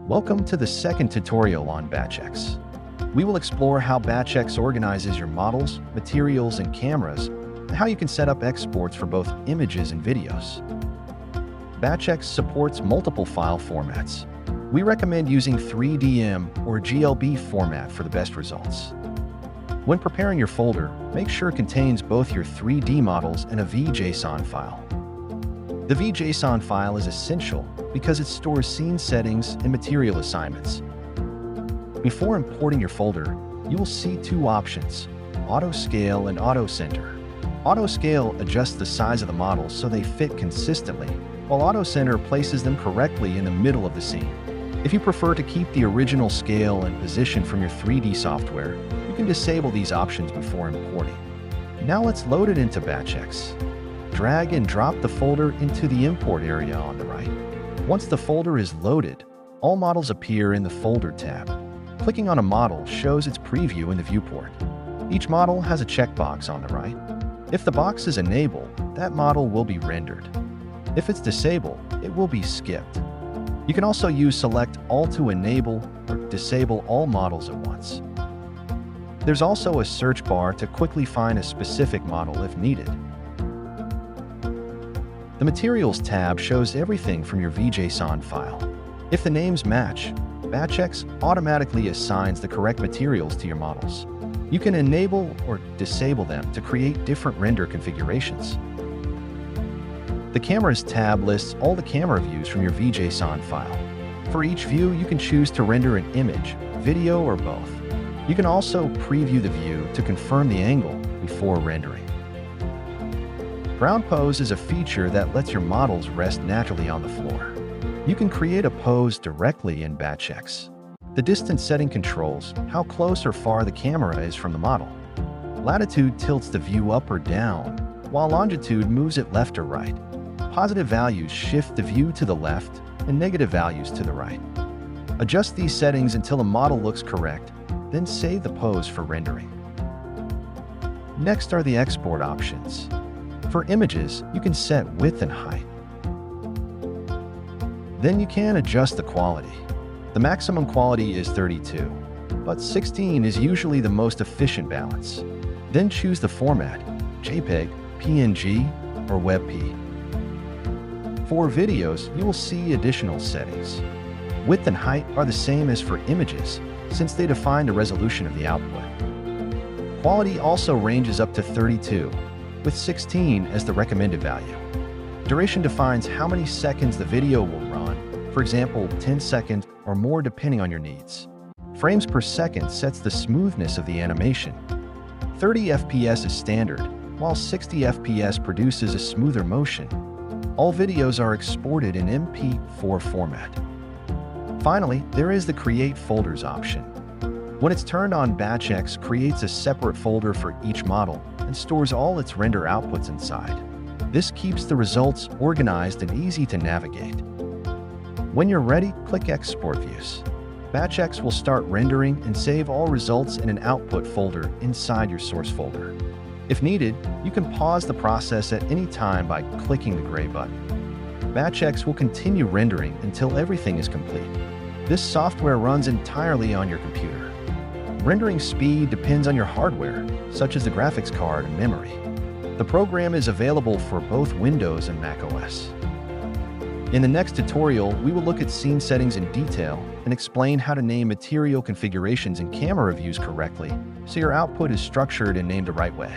Welcome to the second tutorial on BatchX. We will explore how BatchX organizes your models, materials, and cameras, and how you can set up exports for both images and videos. BatchX supports multiple file formats. We recommend using 3DM or GLB format for the best results. When preparing your folder, make sure it contains both your 3D models and a VJSON file. The VJSON file is essential because it stores scene settings and material assignments. Before importing your folder, you will see two options, AutoScale and AutoCenter. AutoScale adjusts the size of the models so they fit consistently, while AutoCenter places them correctly in the middle of the scene. If you prefer to keep the original scale and position from your 3D software, you can disable these options before importing. Now let's load it into BatchX. Drag and drop the folder into the import area on the right. Once the folder is loaded, all models appear in the Folder tab. Clicking on a model shows its preview in the viewport. Each model has a checkbox on the right. If the box is enabled, that model will be rendered. If it's disabled, it will be skipped. You can also use Select All to enable or disable all models at once. There's also a search bar to quickly find a specific model if needed. The Materials tab shows everything from your VJSON file. If the names match, BatchX automatically assigns the correct materials to your models. You can enable or disable them to create different render configurations. The Cameras tab lists all the camera views from your VJSON file. For each view, you can choose to render an image, video, or both. You can also preview the view to confirm the angle before rendering. Ground pose is a feature that lets your models rest naturally on the floor. You can create a pose directly in BatchX. The distance setting controls how close or far the camera is from the model. Latitude tilts the view up or down, while longitude moves it left or right. Positive values shift the view to the left, and negative values to the right. Adjust these settings until the model looks correct, then save the pose for rendering. Next are the export options. For images, you can set width and height. Then you can adjust the quality. The maximum quality is 32, but 16 is usually the most efficient balance. Then choose the format, JPEG, PNG, or WebP. For videos, you will see additional settings. Width and height are the same as for images, since they define the resolution of the output. Quality also ranges up to 32, with 16 as the recommended value. Duration defines how many seconds the video will run, for example, 10 seconds or more depending on your needs. Frames per second sets the smoothness of the animation. 30 FPS is standard, while 60 FPS produces a smoother motion. All videos are exported in MP4 format. Finally, there is the Create Folders option. When it's turned on, BatchX creates a separate folder for each model and stores all its render outputs inside. This keeps the results organized and easy to navigate. When you're ready, click Export Views. BatchX will start rendering and save all results in an output folder inside your source folder. If needed, you can pause the process at any time by clicking the gray button. BatchX will continue rendering until everything is complete. This software runs entirely on your computer. Rendering speed depends on your hardware, such as the graphics card and memory. The program is available for both Windows and macOS. In the next tutorial, we will look at scene settings in detail and explain how to name material configurations and camera views correctly so your output is structured and named the right way.